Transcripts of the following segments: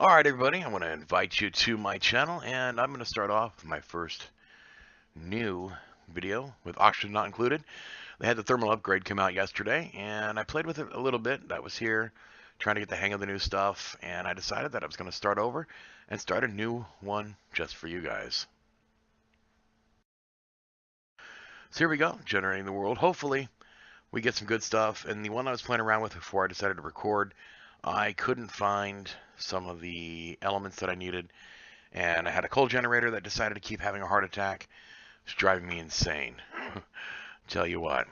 Alright everybody, I want to invite you to my channel, and I'm going to start off with my first new video with oxygen not included. They had the thermal upgrade come out yesterday, and I played with it a little bit. That was here, trying to get the hang of the new stuff, and I decided that I was going to start over and start a new one just for you guys. So here we go, generating the world. Hopefully we get some good stuff, and the one I was playing around with before I decided to record, I couldn't find some of the elements that I needed. And I had a coal generator that decided to keep having a heart attack. It's driving me insane. Tell you what.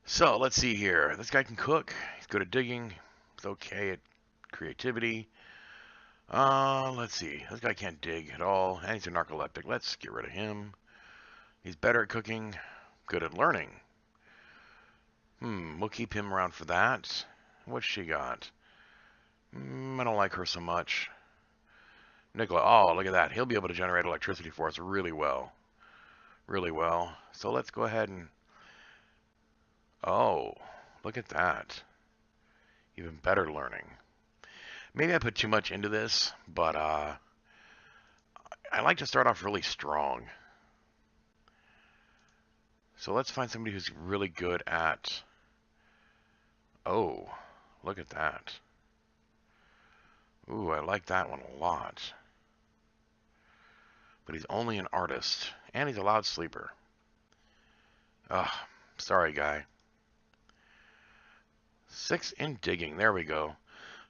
So let's see here. This guy can cook. He's good at digging. He's okay at creativity. Let's see. This guy can't dig at all, and he's a narcoleptic. Let's get rid of him. He's better at cooking. Good at learning. We'll keep him around for that. What's she got? I don't like her so much. Nicola, oh, look at that. He'll be able to generate electricity for us really well. Really well. So let's go ahead and... Oh, look at that. Even better learning. Maybe I put too much into this, but I like to start off really strong. So let's find somebody who's really good at... Oh, look at that. Ooh, I like that one a lot. But he's only an artist, and he's a loud sleeper. Ugh, sorry, guy. 6 in digging. There we go.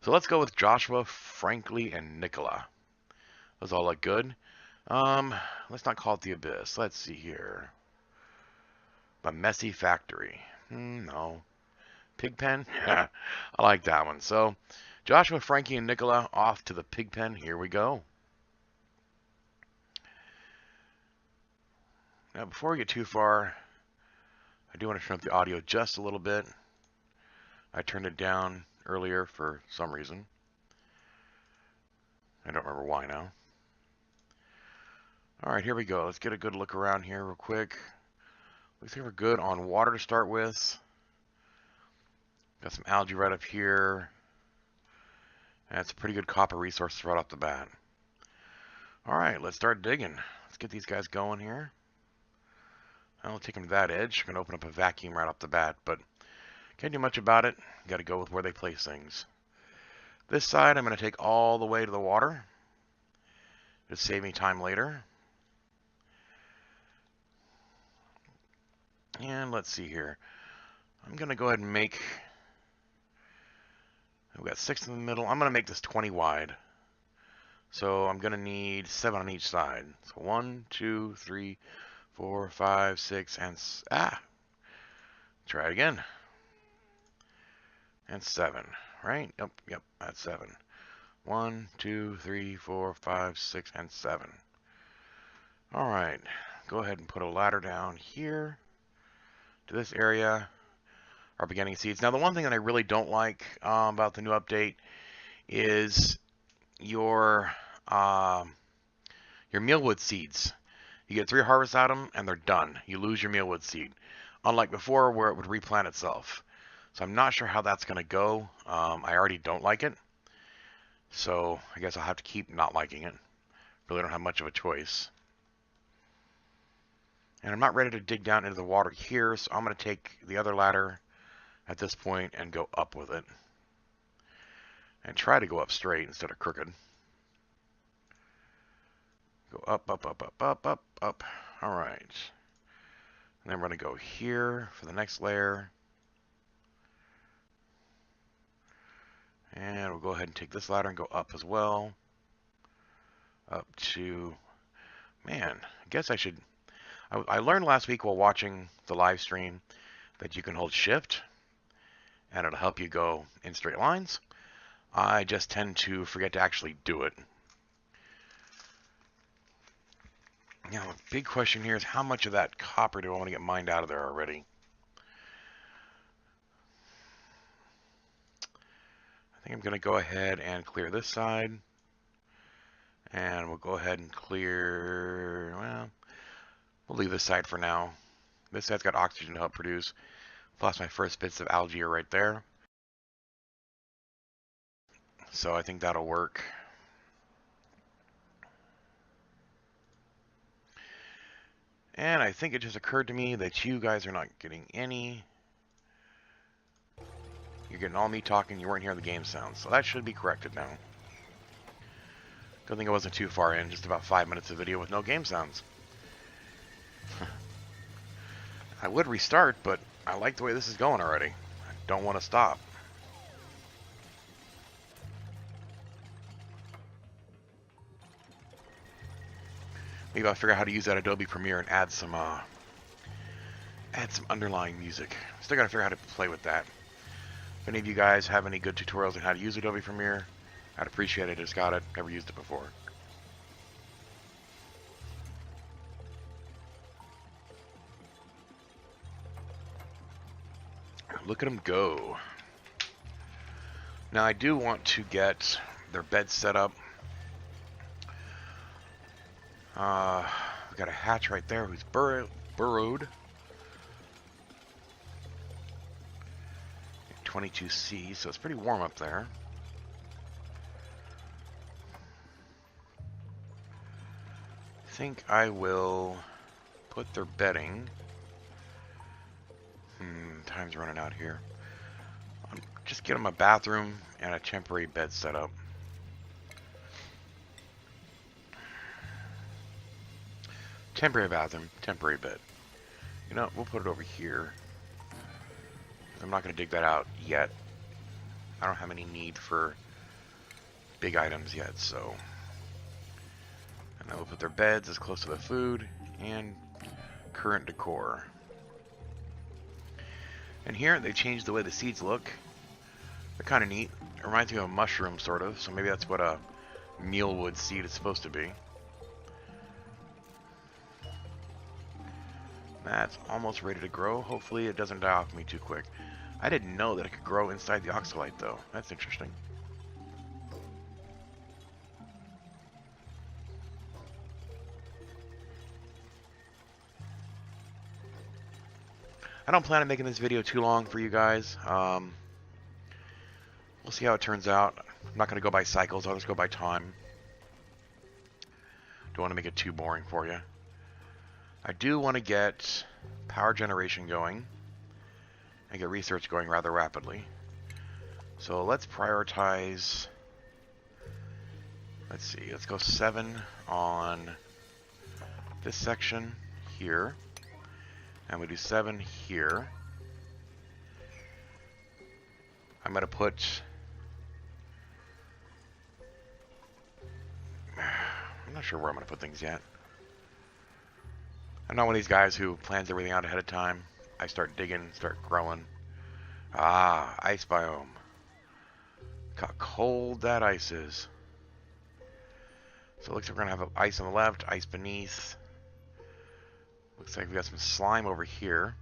So let's go with Joshua, Frankly, and Nicola. Those all look good. Let's not call it the Abyss. Let's see here. The Messy Factory. No. Pigpen? I like that one. So, Joshua, Frankie, and Nicola off to the Pigpen. Here we go. Now, before we get too far, I do want to turn up the audio just a little bit. I turned it down earlier for some reason. I don't remember why now. Alright, here we go. Let's get a good look around here real quick. Looks like we're good on water to start with. Got some algae right up here. And it's a pretty good copper resource right off the bat. Alright, let's start digging. Let's get these guys going here. I'll take them to that edge. I'm going to open up a vacuum right off the bat, but can't do much about it. Got to go with where they place things. This side I'm going to take all the way to the water. Just save me time later. And let's see here. I'm going to go ahead and make... We've got 6 in the middle. I'm going to make this 20 wide. So I'm going to need 7 on each side. So 1, 2, 3, 4, 5, 6, and... Try it again. And 7, right? Yep, that's 7. 1, 2, 3, 4, 5, 6, and 7. Alright, go ahead and put a ladder down here to this area. Our beginning seeds. Now, the one thing that I really don't like about the new update is your mealwood seeds. You get 3 harvests out of them, and they're done. You lose your mealwood seed. Unlike before, where it would replant itself. So I'm not sure how that's going to go. I already don't like it. So I guess I'll have to keep not liking it. Really don't have much of a choice. And I'm not ready to dig down into the water here, so I'm going to take the other ladder at this point and go up with it. And try to go up straight instead of crooked. Go up, up, up, up, up, up, up. Alright. And then we're going to go here for the next layer. And we'll go ahead and take this ladder and go up as well. Up to... Man, I guess I should... I learned last week while watching the live stream that you can hold shift and it'll help you go in straight lines. I just tend to forget to actually do it. Now, the big question here is how much of that copper do I want to get mined out of there already? I think I'm going to go ahead and clear this side. And we'll go ahead and clear, well, we'll leave this side for now. This side's got oxygen to help produce. Plus my first bits of algae are right there. So I think that'll work. And I think it just occurred to me that you guys are not getting any. You're getting all me talking, you weren't hearing the game sounds. So that should be corrected now. Good thing I wasn't too far in, just about 5 minutes of video with no game sounds. I would restart, but I like the way this is going already. I don't want to stop. Maybe I'll figure out how to use that Adobe Premiere and add some underlying music. Still gotta figure out how to play with that. If any of you guys have any good tutorials on how to use Adobe Premiere, I'd appreciate it. I just got it. Never used it before. Look at them go. Now I do want to get their bed set up. We've got a hatch right there who's burrowed. 22C, so it's pretty warm up there. I think I will put their bedding. Time's running out here. Just get them a bathroom and a temporary bed set up. Temporary bathroom, temporary bed. You know, we'll put it over here. I'm not going to dig that out yet. I don't have any need for big items yet, so. And then we'll put their beds as close to the food and current decor. And here they changed the way the seeds look. They're kind of neat. It reminds me of a mushroom, sort of. So maybe that's what a mealwood seed is supposed to be. That's almost ready to grow. Hopefully it doesn't die off me too quick. I didn't know that it could grow inside the oxalite, though. That's interesting. I don't plan on making this video too long for you guys. We'll see how it turns out. I'm not going to go by cycles. I'll just go by time. Don't want to make it too boring for you. I do want to get power generation going and get research going rather rapidly. So let's prioritize. Let's see. Let's go 7 on this section here. And we do 7 here. I'm going to put... I'm not sure where I'm going to put things yet. I'm not one of these guys who plans everything out ahead of time. I start digging, start growing. Ah, ice biome. Look how cold that ice is. So it looks like we're going to have ice on the left, ice beneath. Looks like we got some slime over here.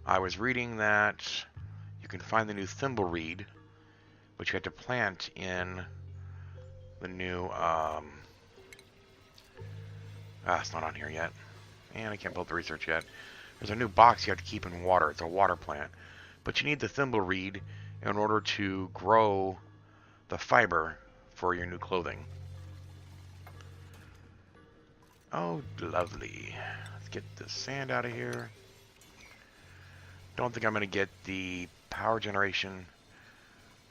I was reading that you can find the new thimbleweed, which you have to plant in the new... it's not on here yet. And I can't build the research yet. There's a new box you have to keep in water. It's a water plant. But you need the thimbleweed in order to grow the fiber for your new clothing. Oh, lovely. Let's get the sand out of here. Don't think I'm going to get the power generation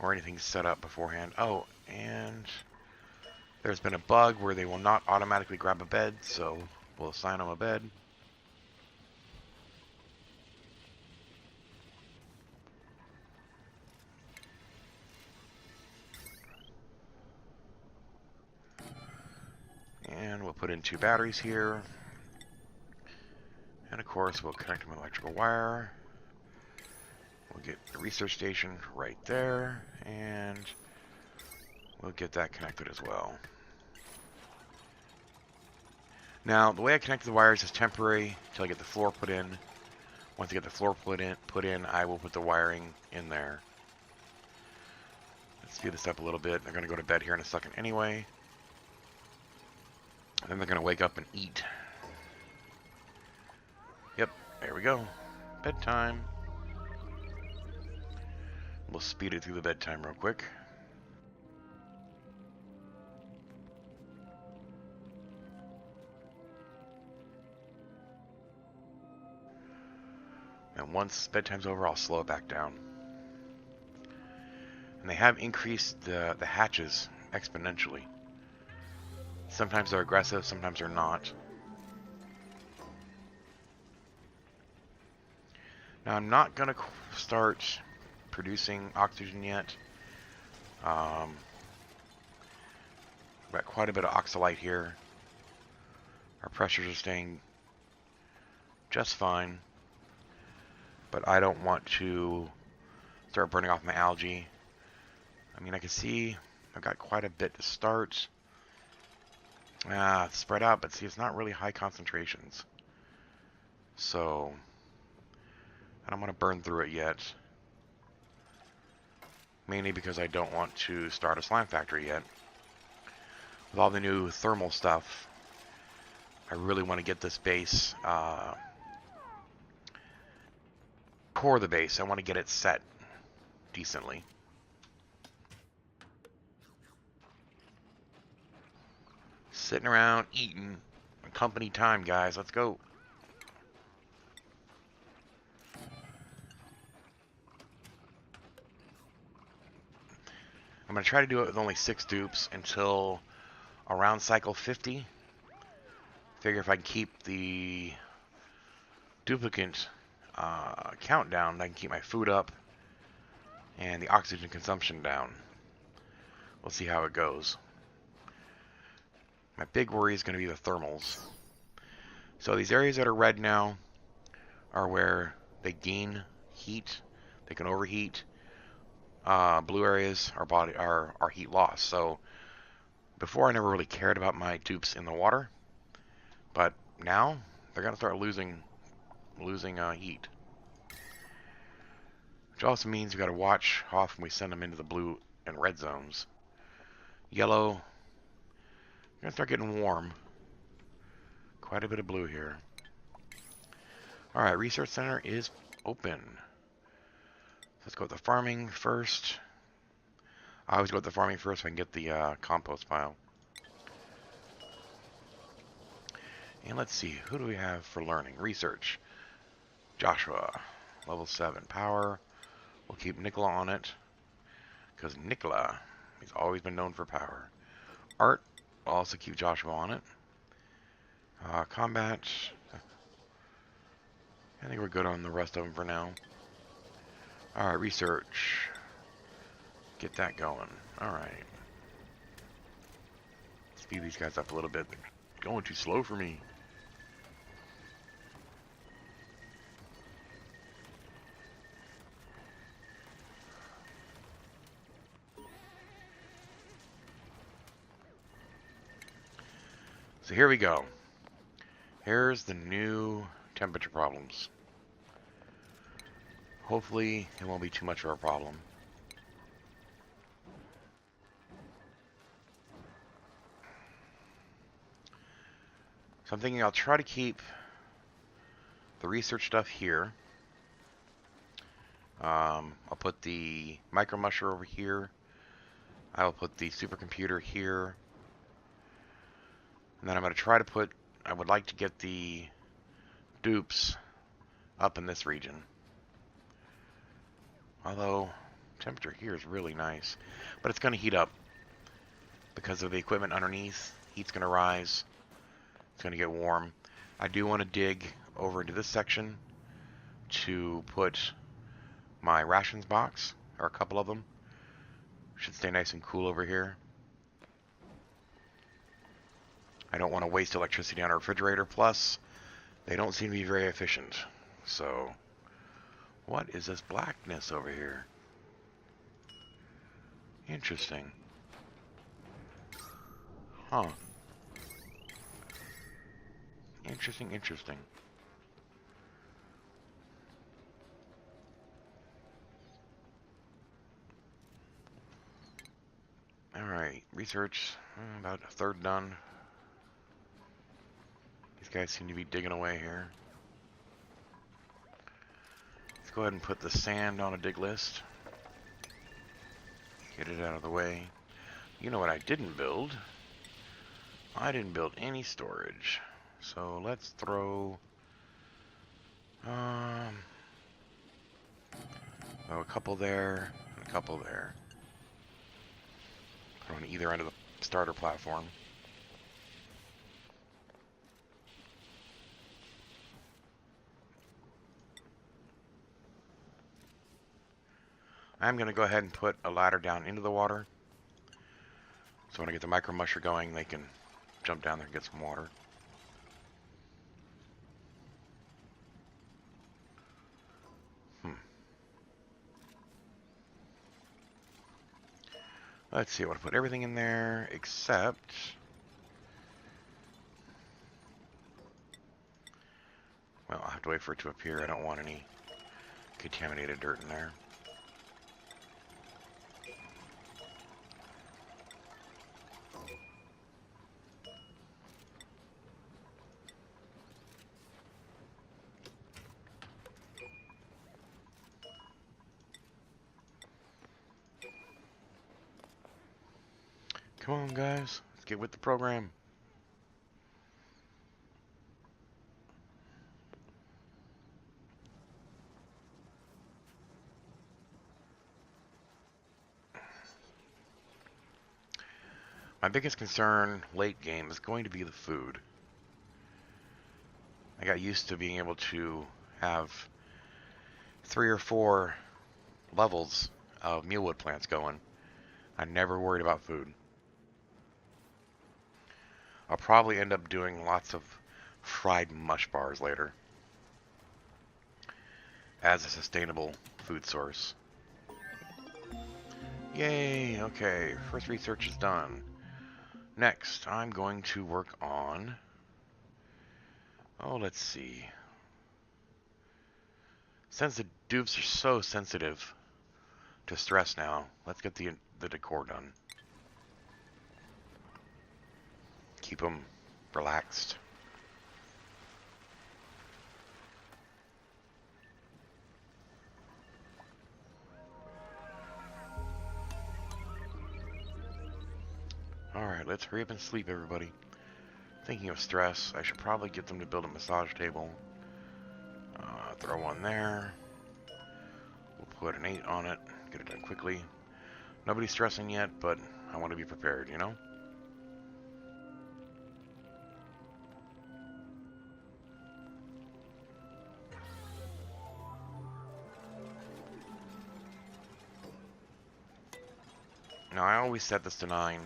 or anything set up beforehand. Oh, and there's been a bug where they will not automatically grab a bed, so we'll assign them a bed. And we'll put in 2 batteries here. And of course, we'll connect them with electrical wire. We'll get the research station right there. And we'll get that connected as well. Now, the way I connect the wires is temporary until I get the floor put in. Once I get the floor put in, I will put the wiring in there. Let's speed this up a little bit. They're going to go to bed here in a second anyway. And then they're going to wake up and eat. Yep, there we go. Bedtime. We'll speed it through the bedtime real quick. And once bedtime's over, I'll slow it back down. And they have increased the hatches exponentially. Sometimes they're aggressive, sometimes they're not. Now I'm not going to start producing oxygen yet. Got quite a bit of oxalite here. Our pressures are staying just fine. But I don't want to start burning off my algae. I mean, I can see I've got quite a bit to start. Spread out, but see, it's not really high concentrations. So I don't want to burn through it yet. Mainly because I don't want to start a slime factory yet. With all the new thermal stuff, I really want to get this base, core the base. I want to get it set decently. Sitting around eating. Company time, guys. Let's go. I'm going to try to do it with only 6 dupes until around cycle 50. Figure if I can keep the duplicate count down, I can keep my food up and the oxygen consumption down. We'll see how it goes. My big worry is going to be the thermals. So these areas that are red now are where they gain heat. They can overheat. Blue areas are heat loss. So before I never really cared about my dupes in the water, but now they're going to start losing heat. Which also means we got to watch how often we send them into the blue and red zones. Yellow, going to start getting warm. Quite a bit of blue here. Alright, Research Center is open. Let's go with the farming first. I always go with the farming first so I can get the compost pile. And let's see, who do we have for learning? Research. Joshua, level 7. Power, we'll keep Nicola on it. Because Nicola, he's always been known for power. Art, I'll also keep Joshua on it. Combat, I think we're good on the rest of them for now. Alright, research. Get that going. Alright. Speed these guys up a little bit. They're going too slow for me. So here we go. Here's the new temperature problems. Hopefully it won't be too much of a problem. So I'm thinking I'll try to keep the research stuff here. I'll put the micro musher over here. I will put the supercomputer here. And then I'm going to try to put, I would like to get the dupes up in this region. Although, temperature here is really nice. But it's going to heat up because of the equipment underneath. Heat's going to rise. It's going to get warm. I do want to dig over into this section to put my rations box, or a couple of them. Should stay nice and cool over here. I don't want to waste electricity on a refrigerator. Plus, they don't seem to be very efficient. So, what is this blackness over here? Interesting. Huh. Interesting, interesting. Alright, research, about a third done. These guys seem to be digging away here. Let's go ahead and put the sand on a dig list. Get it out of the way. You know what I didn't build? I didn't build any storage. So let's throw So a couple there, and a couple there. Put on either end of the starter platform. I'm going to go ahead and put a ladder down into the water. So when I get the micro musher going, they can jump down there and get some water. Let's see, I want to put everything in there except... Well, I'll have to wait for it to appear. I don't want any contaminated dirt in there. Come on, guys. Let's get with the program. My biggest concern late game is going to be the food. I got used to being able to have 3 or 4 levels of mealwood plants going. I never worried about food. I'll probably end up doing lots of fried mush bars later as a sustainable food source. Yay, okay, first research is done. Next, I'm going to work on, oh, let's see. Since the dupes are so sensitive to stress now, let's get the decor done. Keep them relaxed. Alright, let's hurry up and sleep, everybody. Thinking of stress, I should probably get them to build a massage table. Throw one there. We'll put an 8 on it. Get it done quickly. Nobody's stressing yet, but I want to be prepared, you know? Now, I always set this to 9.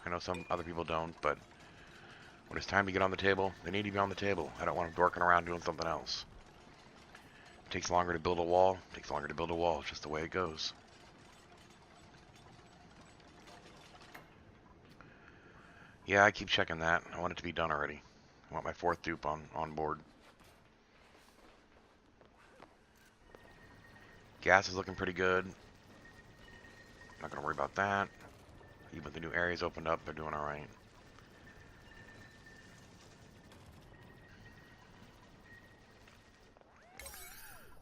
I know some other people don't, but when it's time to get on the table, they need to be on the table. I don't want them dorking around doing something else. It takes longer to build a wall. It takes longer to build a wall. It's just the way it goes. Yeah, I keep checking that. I want it to be done already. I want my 4th dupe on board. Gas is looking pretty good. Not going to worry about that. Even with the new areas opened up, they're doing alright.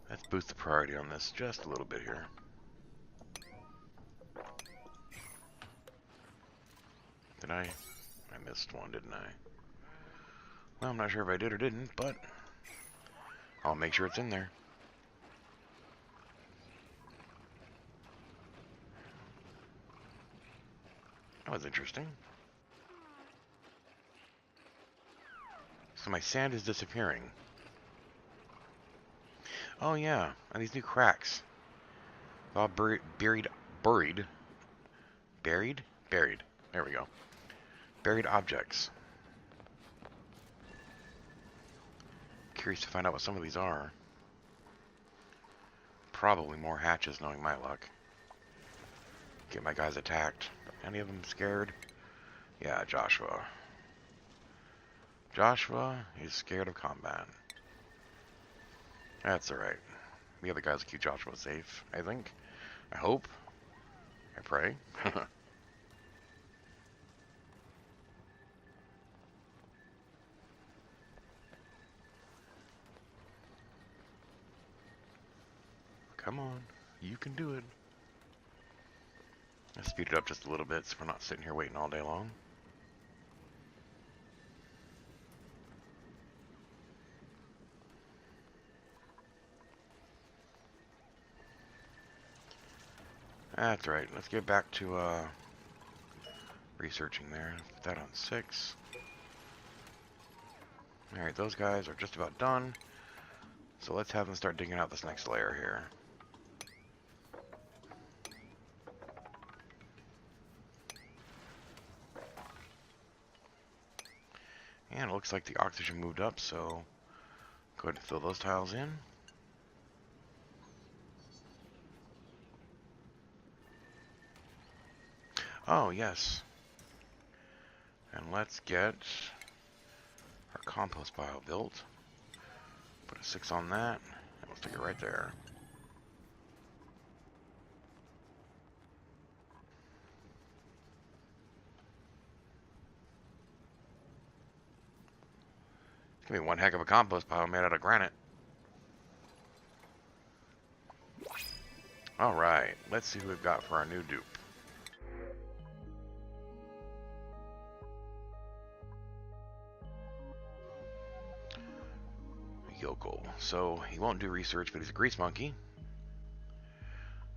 Let's boost the priority on this just a little bit here. Did I? I missed one, didn't I? Well, I'm not sure if I did or didn't, but I'll make sure it's in there. That was interesting. So my sand is disappearing. Oh yeah, and these new cracks. All buried. There we go. Buried objects. Curious to find out what some of these are. Probably more hatches, knowing my luck. Get my guys attacked. Any of them scared? Yeah, Joshua. Joshua is scared of combat. That's alright. The other guys will keep Joshua safe, I think. I hope. I pray. Come on. You can do it. Let's speed it up just a little bit so we're not sitting here waiting all day long. That's right. Let's get back to researching there. Put that on 6. Alright, those guys are just about done. So let's have them start digging out this next layer here. And it looks like the oxygen moved up, so go ahead and fill those tiles in. Oh, yes. And let's get our compost pile built. Put a 6 on that, and we'll stick it right there. It's gonna be one heck of a compost pile made out of granite. Alright, let's see who we've got for our new dupe. Yokel. So, he won't do research, but he's a grease monkey.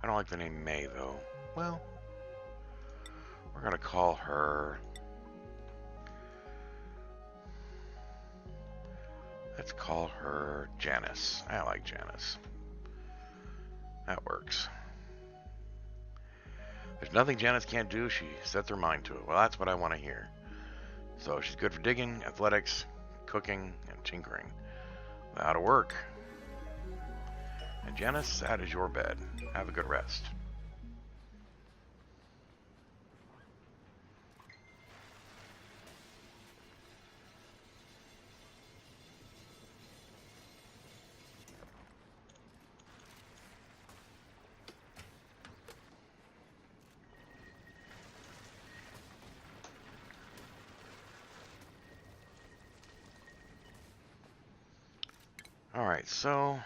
I don't like the name May, though. Well, we're gonna call her... Let's call her Janice. I like Janice. That works. There's nothing Janice can't do. She sets her mind to it. Well, that's what I want to hear. So she's good for digging, athletics, cooking, and tinkering. That'll work. And Janice, that is your bed. Have a good rest. Alright, so...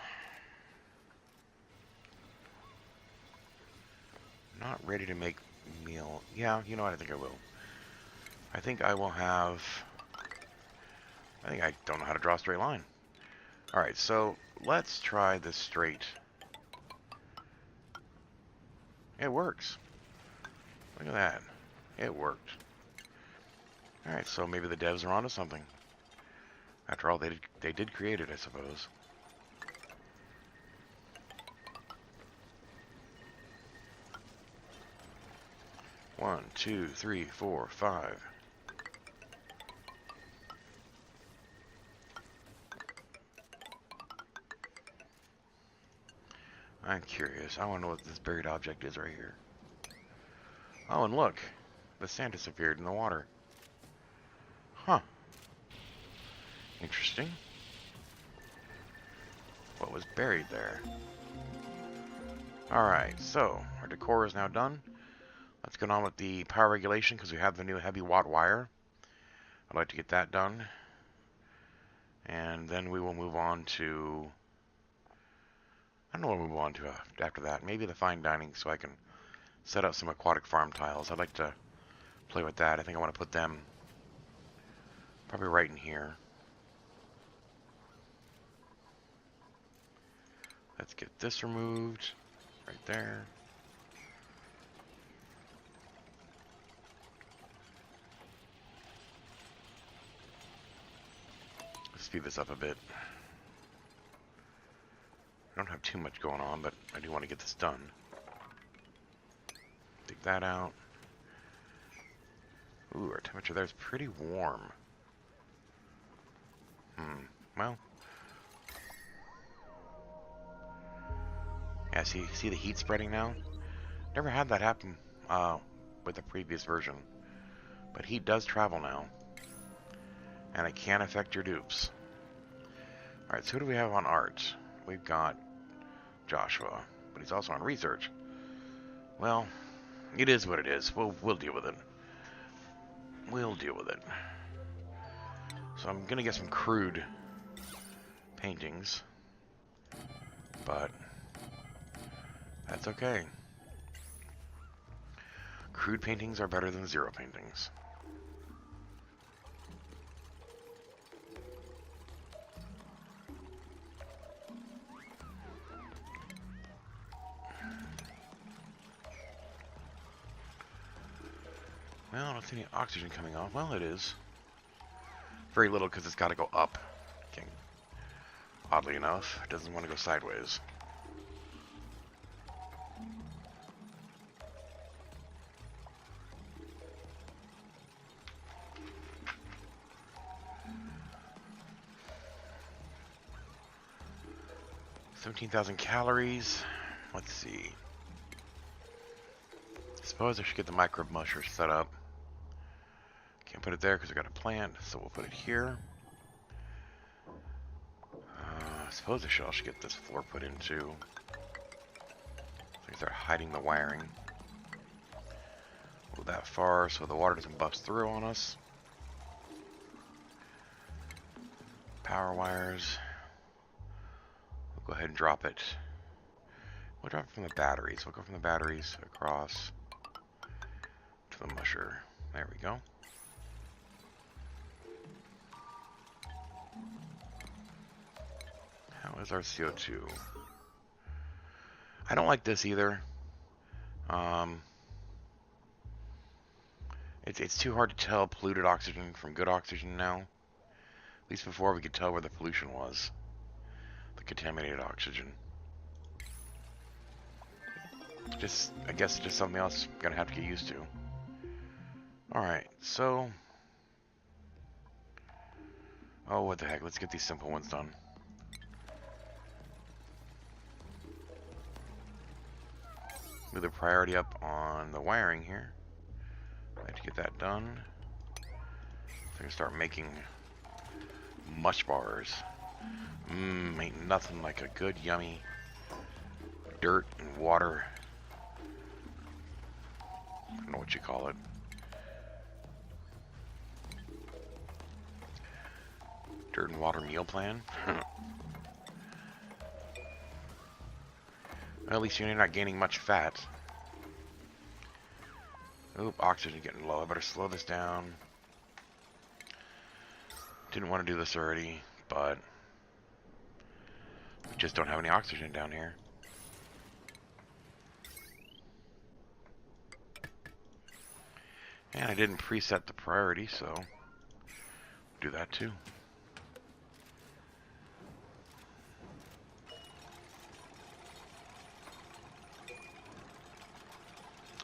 Not ready to make meal. Yeah, you know what? I think I will. I think I will have... I think I don't know how to draw a straight line. Alright, so let's try this straight. It works. Look at that. It worked. Alright, so maybe the devs are onto something. After all, they did create it, I suppose. One, 2, 3, 4, 5. I'm curious. I want to know what this buried object is right here. Oh, and look. The sand disappeared in the water. Huh. Interesting. What was buried there? Alright, so our decor is now done. Let's get on with the power regulation because we have the new heavy watt wire. I'd like to get that done. And then we will move on to... I don't know what we'll move on to after that. Maybe the fine dining so I can set up some aquatic farm tiles. I'd like to play with that. I think I want to put them probably right in here. Let's get this removed right there. Speed this up a bit. I don't have too much going on, but I do want to get this done. Take that out. Ooh, our temperature there is pretty warm. Well. Yeah, see the heat spreading now? Never had that happen with the previous version. But heat does travel now. And it can affect your dupes. Alright, so who do we have on art? We've got Joshua, but he's also on research. Well, it is what it is. We'll deal with it. We'll deal with it. So I'm gonna get some crude paintings, but that's okay. Crude paintings are better than zero paintings. Well, I don't see any oxygen coming off. Well, it is. Very little because it's got to go up. Okay. Oddly enough, it doesn't want to go sideways. $17,000 calories. Let's see. I suppose I should get the microbe musher set up. Can't put it there because I got a plant, so we'll put it here. I suppose I should also get this floor put in too. I think they're hiding the wiring. Go that far so the water doesn't bust through on us. Power wires. We'll go ahead and drop it. We'll drop it from the batteries. We'll go from the batteries across to the musher. There we go. How is our CO2? I don't like this either. It's too hard to tell polluted oxygen from good oxygen now. At least before we could tell where the pollution was. The contaminated oxygen. I guess it's just something else I'm gonna have to get used to. Alright, so... Oh, what the heck, let's get these simple ones done. Move the priority up on the wiring here. I have to get that done. So I can start making mush bars. Ain't nothing like a good, yummy dirt and water. I don't know what you call it. Dirt and water meal plan. Well, at least you're not gaining much fat. Oop, oxygen getting low. I better slow this down. Didn't want to do this already, but we just don't have any oxygen down here. And I didn't preset the priority, so do that too.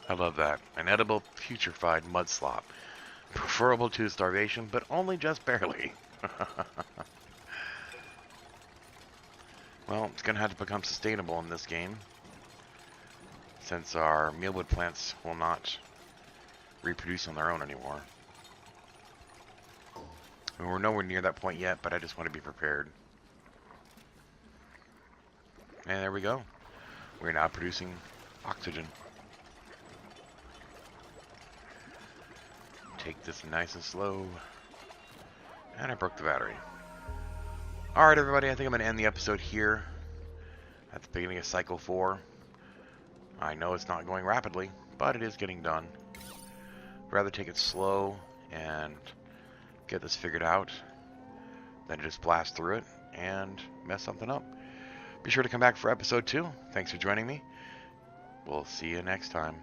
I love that. An edible, putrefied mud slop. Preferable to starvation, but only just barely. Well, it's going to have to become sustainable in this game, since our mealwood plants will not reproduce on their own anymore. I mean, we're nowhere near that point yet, but I just want to be prepared. And there we go. We're now producing oxygen. Take this nice and slow. And I broke the battery. Alright everybody, I think I'm going to end the episode here. At the beginning of Cycle 4. I know it's not going rapidly, but it is getting done. I'd rather take it slow and get this figured out than just blast through it and mess something up. Be sure to come back for episode 2. Thanks for joining me. We'll see you next time.